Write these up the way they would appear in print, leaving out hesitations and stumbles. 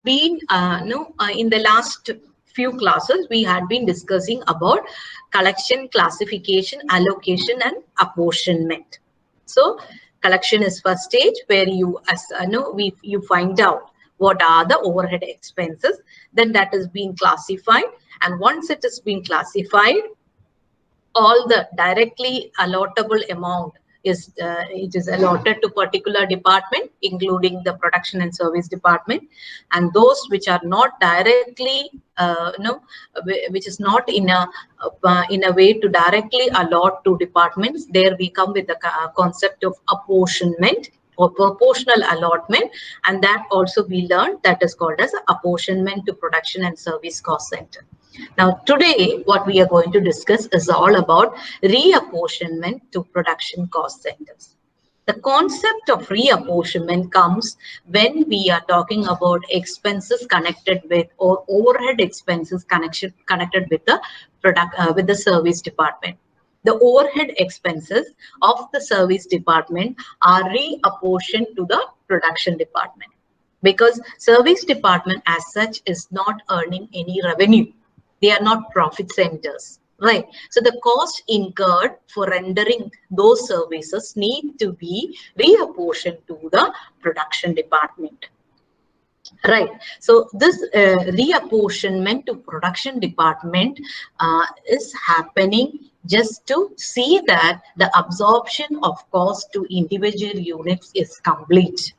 been no in the last few classes we had been discussing about collection, classification, allocation, and apportionment. So collection is first stage where you as you find out what are the overhead expenses. Then that is being classified, and once it is being classified, all the directly allotable amount is it is allotted to particular department, including the production and service department, and those which are not directly which is not in a way to directly allot to departments. There we come with the concept of apportionment or proportional allotment, and that also we learned that is called as apportionment to production and service cost center. Now, today, what we are going to discuss is all about reapportionment to production cost centers. The concept of reapportionment comes when we are talking about expenses connected with or overhead expenses connected with the with the service department. The overhead expenses of the service department are reapportioned to the production department, because service department as such is not earning any revenue. They are not profit centers, right? So the cost incurred for rendering those services need to be reapportioned to the production department. Right. So this reapportionment to production department is happening just to see that the absorption of cost to individual units is complete,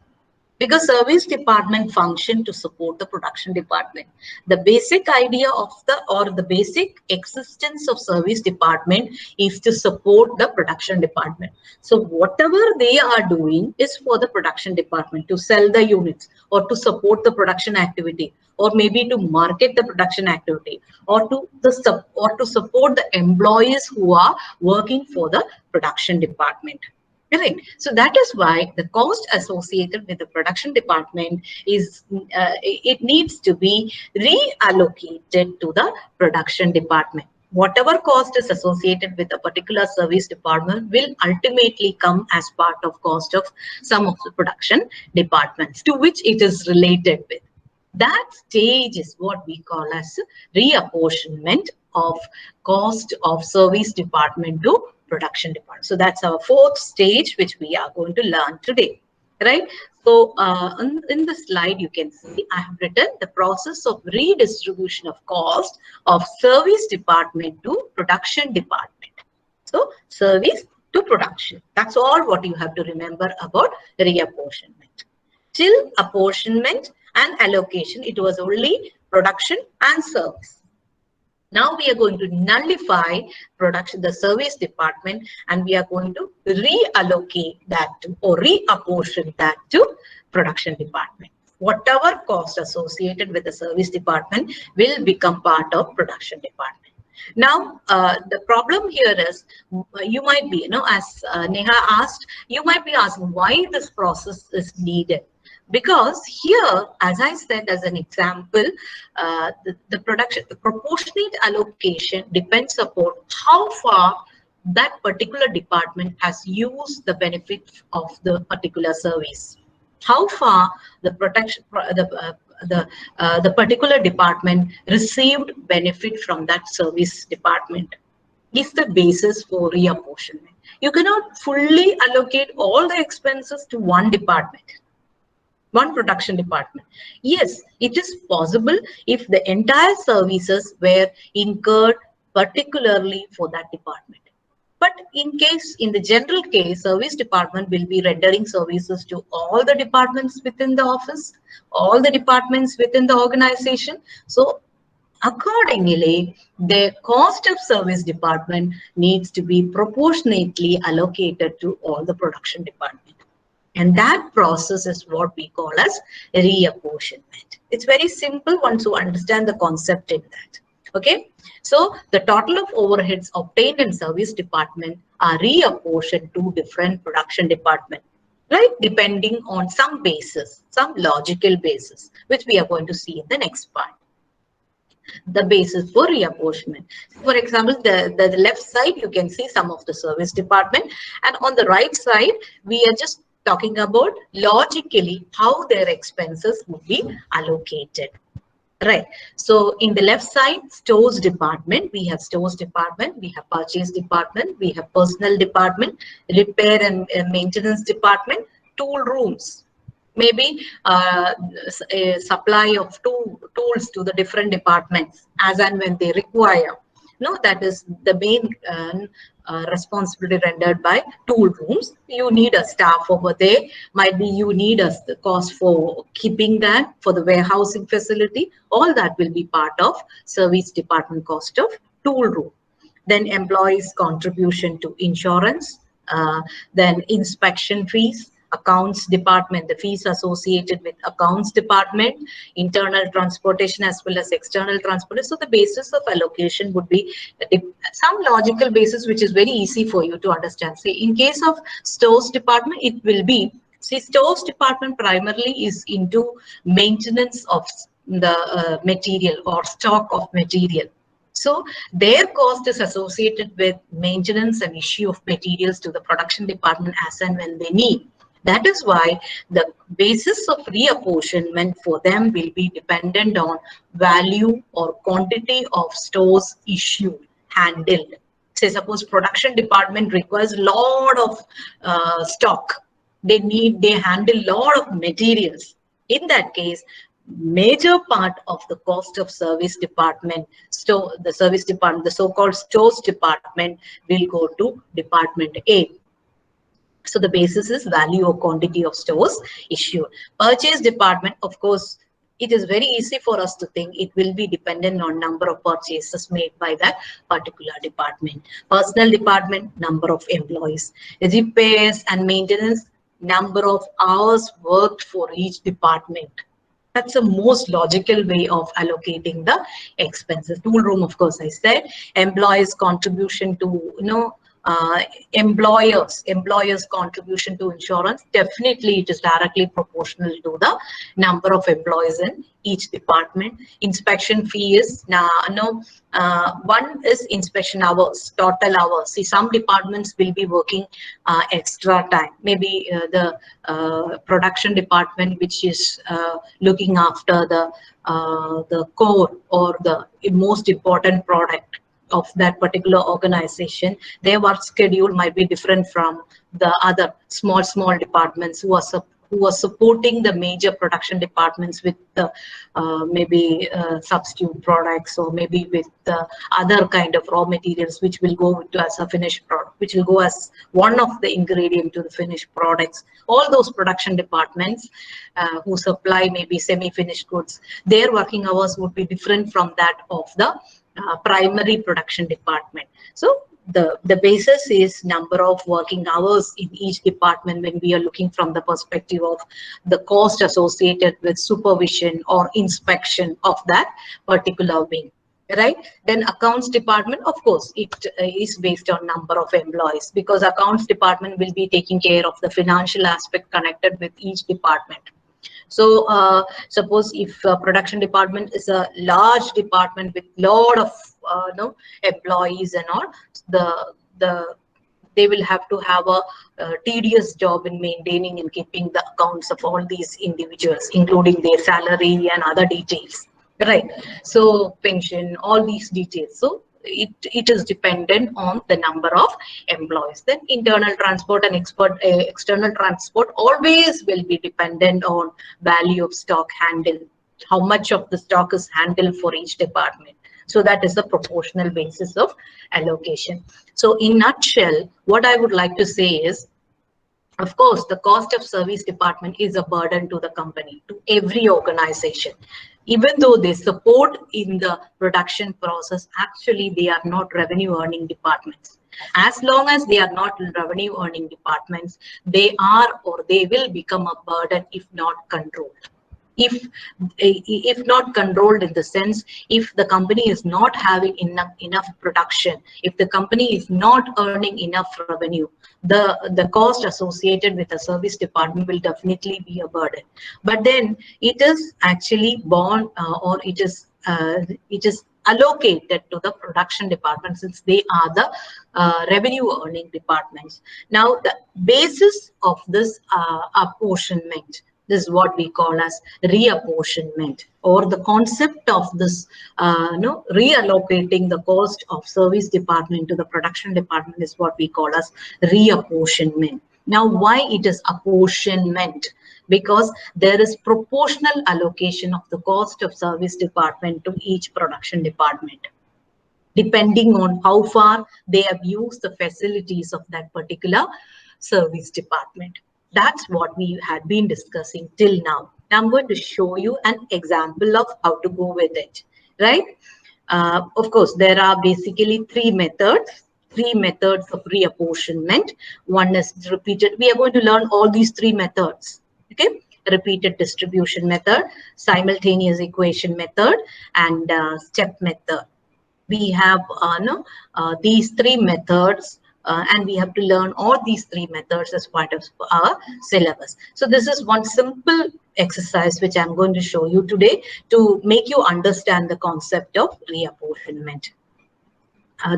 because service department function to support the production department. The basic idea of the basic existence of service department is to support the production department. So whatever they are doing is for the production department to sell the units or to support the production activity, or maybe to market the production activity, or to support the employees who are working for the production department. Correct. So that is why the cost associated with the production department is it needs to be reallocated to the production department. Whatever cost is associated with a particular service department will ultimately come as part of cost of some of the production departments to which it is related with. That stage is what we call as reapportionment of cost of service department to production department. So that's our fourth stage, which we are going to learn today, right? So in the slide, you can see I have written the process of redistribution of cost of service department to production department. So service to production. That's all what you have to remember about reapportionment. Till apportionment and allocation, it was only production and service. Now we are going to nullify production, the service department, and we are going to reallocate that to, or reapportion that to production department. Whatever cost associated with the service department will become part of production department. Now, the problem here is you might be, as Neha asked, you might be asking why this process is needed. Because here, as I said as an example, the proportionate allocation depends upon how far that particular department has used the benefit of the particular service. How far the the particular department received benefit from that service department is the basis for reapportionment. You cannot fully allocate all the expenses to one department, one production department. Yes, it is possible if the entire services were incurred particularly for that department. But in the general case, service department will be rendering services to all the departments within the office, all the departments within the organization. So accordingly, the cost of service department needs to be proportionately allocated to all the production department. And that process is what we call as reapportionment. It's very simple once you understand the concept in that. Okay, so the total of overheads obtained in service department are reapportioned to different production department, right? Depending on some basis, some logical basis, which we are going to see in the next part. The basis for reapportionment. For example, the left side, you can see some of the service department, and on the right side, we are just talking about logically how their expenses would be allocated. Right. So in the left side, stores department, we have stores department, we have purchase department, we have personal department, repair and maintenance department, tool rooms. Maybe a supply of tools to the different departments as and when they require. No, that is the main responsibility rendered by tool rooms. You need a staff over there. Might be you need a cost for keeping that, for the warehousing facility. All that will be part of service department cost of tool room. Then employees' contribution to insurance, then inspection fees, accounts department, the fees associated with accounts department, internal transportation as well as external transportation. So the basis of allocation would be some logical basis, which is very easy for you to understand. Say in case of stores department, it will be, see, stores department primarily is into maintenance of the material or stock of material. So their cost is associated with maintenance and issue of materials to the production department as and when they need. That is why the basis of reapportionment for them will be dependent on value or quantity of stores issued, handled. Say suppose production department requires a lot of stock. They handle a lot of materials. In that case, major part of the cost of service department, the service department, the so-called stores department will go to department A. So the basis is value or quantity of stores issued. Purchase department, of course, it is very easy for us to think it will be dependent on number of purchases made by that particular department. Personnel department, number of employees. Repairs and maintenance, number of hours worked for each department. That's the most logical way of allocating the expenses. Tool room, of course, I said. Employees' contribution to, employers contribution to insurance, definitely it is directly proportional to the number of employees in each department. Inspection fee is one is inspection hours, total hours. See, some departments will be working extra time. Maybe the production department, which is looking after the core or the most important product of that particular organization, their work schedule might be different from the other small departments who are supporting the major production departments with the maybe substitute products, or maybe with other kind of raw materials which will go to as a finished product, which will go as one of the ingredient to the finished products. All those production departments who supply maybe semi-finished goods, their working hours would be different from that of the primary production department. So the basis is number of working hours in each department when we are looking from the perspective of the cost associated with supervision or inspection of that particular wing. Right? Then accounts department, of course, it is based on number of employees, because accounts department will be taking care of the financial aspect connected with each department. So suppose if production department is a large department with lot of employees and all, they will have to have a tedious job in maintaining and keeping the accounts of all these individuals, including their salary and other details, right? So pension, all these details. So it is dependent on the number of employees. Then internal transport and external transport always will be dependent on value of stock handled, how much of the stock is handled for each department. So that is the proportional basis of allocation. So in nutshell, what I would like to say is, of course, the cost of service department is a burden to the company, to every organization. Even though they support in the production process, actually they are not revenue earning departments. As long as they are not revenue earning departments, they are or they will become a burden if not controlled. If not controlled, in the sense, if the company is not having enough production, if the company is not earning enough revenue, the cost associated with the service department will definitely be a burden. But then it is actually born or it is allocated to the production department, since they are the revenue earning departments. Now, the basis of this apportionment, this is what we call as reapportionment, or the concept of this reallocating the cost of service department to the production department is what we call as reapportionment. Now, why it is apportionment? Because there is proportional allocation of the cost of service department to each production department, depending on how far they have used the facilities of that particular service department. That's what we had been discussing till now. Now I'm going to show you an example of how to go with it, right? Of course, there are basically three methods of reapportionment. One is repeated. We are going to learn all these three methods, okay? Repeated distribution method, simultaneous equation method, and step method. We have these three methods, and we have to learn all these three methods as part of our syllabus. So this is one simple exercise which I'm going to show you today to make you understand the concept of reapportionment.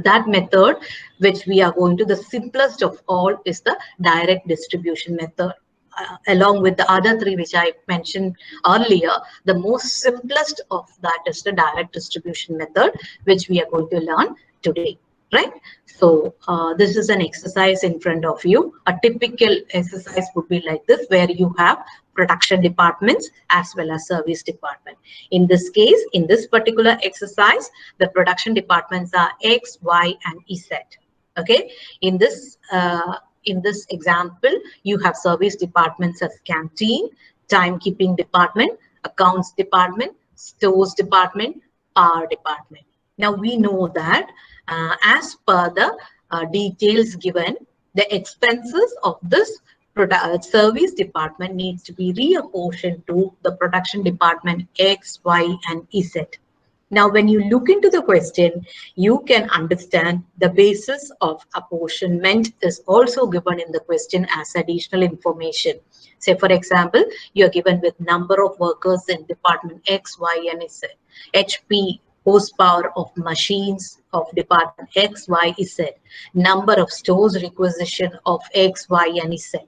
That method which we are going to, the simplest of all, is the direct distribution method. Along with the other three which I mentioned earlier, the most simplest of that is the direct distribution method, which we are going to learn today, right? So this is an exercise in front of you. A typical exercise would be like this, where you have production departments as well as service department. In this case, in this particular exercise, the production departments are X, Y, and Z. Okay, in this example, you have service departments as canteen, timekeeping department, accounts department, stores department, power department. Now we know that as per the details given, the expenses of this service department needs to be reapportioned to the production department X, Y, and Z. Now, when you look into the question, you can understand the basis of apportionment is also given in the question as additional information. Say, for example, you are given with number of workers in department X, Y, and Z, HP, horsepower of machines of department X, Y, Z, number of stores requisition of X, Y, and Z.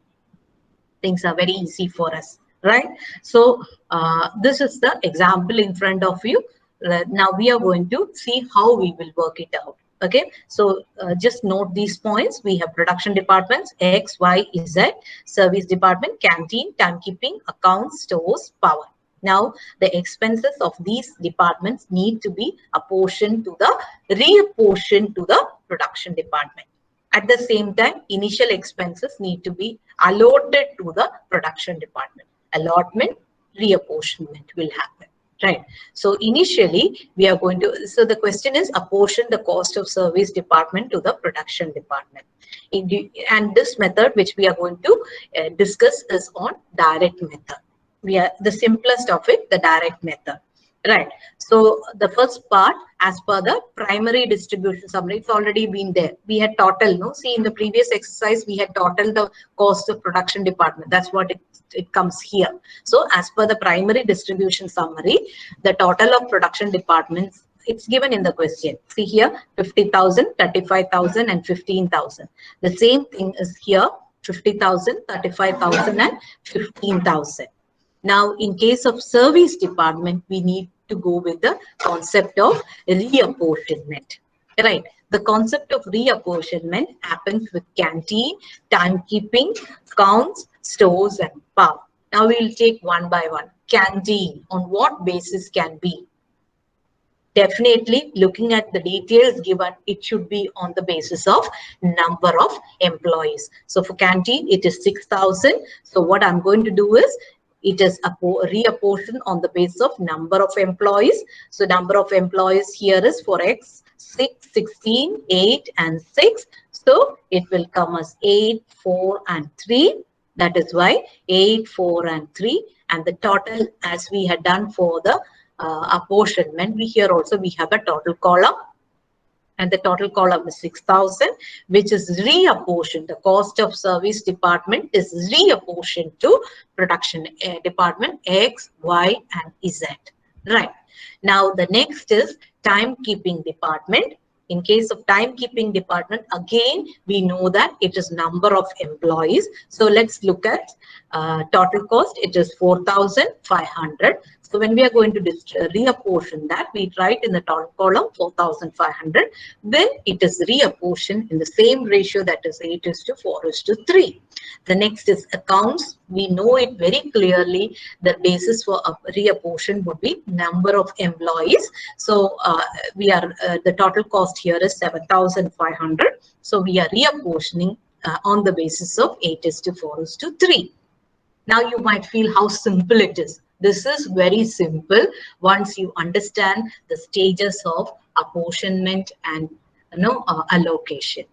Things are very easy for us, right? So this is the example in front of you. Now we are going to see how we will work it out. Okay, so just note these points. We have production departments X, Y, Z, service department, canteen, timekeeping, accounts, stores, power. Now the expenses of these departments need to be reapportioned to the production department. At the same time, initial expenses need to be allotted to the production department. Allotment, reapportionment will happen. Right. So initially we are going to, so the question is apportion the cost of service department to the production department. And this method which we are going to discuss is on direct method. We are the simplest of it, the direct method. Right. So the first part, as per the primary distribution summary, it's already been there. We had total, no? See, in the previous exercise, we had total the cost of production department. That's what it comes here. So as per the primary distribution summary, the total of production departments, it's given in the question. See here, 50,000, 35,000, and 15,000. The same thing is here, 50,000, 35,000, and 15,000. Now, in case of service department, we need to go with the concept of reapportionment, right? The concept of reapportionment happens with canteen, timekeeping, accounts, stores, and power. Now, we will take one by one. Canteen, on what basis can be? Definitely, looking at the details given, it should be on the basis of number of employees. So for canteen, it is 6,000. So what I'm going to do is, it is a reapportion on the basis of number of employees. So number of employees here is for X, 6, 16, 8, and 6. So it will come as 8, 4, and 3. That is why 8, 4, and 3. And the total, as we had done for the apportionment, here also we have a total column. And the total column is 6,000, which is reapportioned. The cost of service department is reapportioned to production department X, Y, and Z. Right. Now the next is timekeeping department. In case of timekeeping department, again, we know that it is number of employees. So let's look at total cost. It is 4,500. So when we are going to reapportion that, we write in the top column 4,500. Then it is reapportioned in the same ratio, that is 8:4:3. The next is accounts. We know it very clearly. The basis for a reapportion would be number of employees. So the total cost here is 7,500. So we are reapportioning on the basis of 8:4:3. Now you might feel how simple it is. This is very simple once you understand the stages of apportionment and allocation.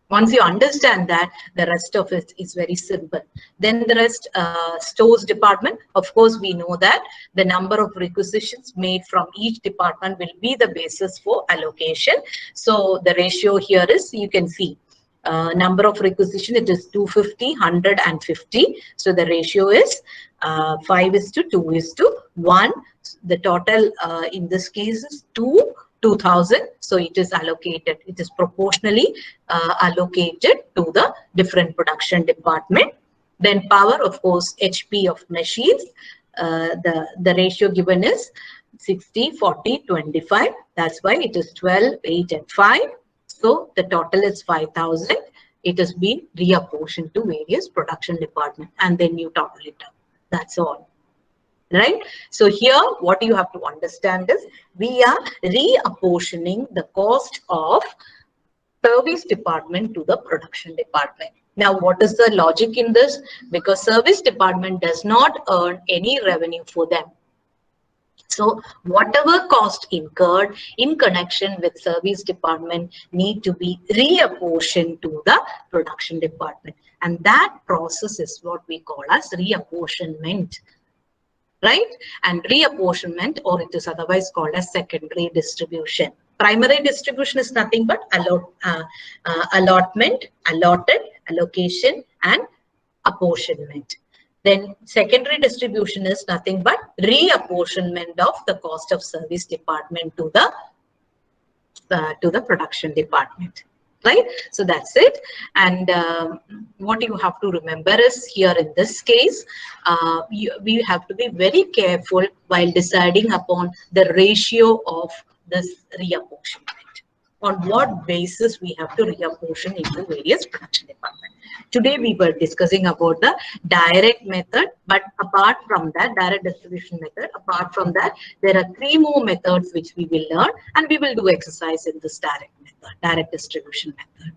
Once you understand that, the rest of it is very simple. Then the rest, stores department, of course, we know that the number of requisitions made from each department will be the basis for allocation. So the ratio here is, you can see, number of requisition, it is 250, 100 and 50. So the ratio is 5:2:1. The total in this case is 2,000. So it is allocated. It is proportionally allocated to the different production department. Then power, of course, HP of machines. The ratio given is 60:40:25. That's why it is 12, 8 and 5. So the total is 5,000. It has been reapportioned to various production departments, and then you total it up. That's all. Right? So here what you have to understand is we are reapportioning the cost of service department to the production department. Now, what is the logic in this? Because service department does not earn any revenue for them. So whatever cost incurred in connection with service department need to be reapportioned to the production department. And that process is what we call as reapportionment. Right? And reapportionment, or it is otherwise called as secondary distribution. Primary distribution is nothing but allotment, allotted, allocation, and apportionment. Then secondary distribution is nothing but reapportionment of the cost of service department to the production department. Right? So that's it. And what you have to remember is here in this case, we have to be very careful while deciding upon the ratio of this reapportionment. On what basis we have to reapportion into various production departments. Today we were discussing about the direct method, but apart from that, direct distribution method, apart from that, there are 3 more methods which we will learn, and we will do exercise in this direct method, direct distribution method.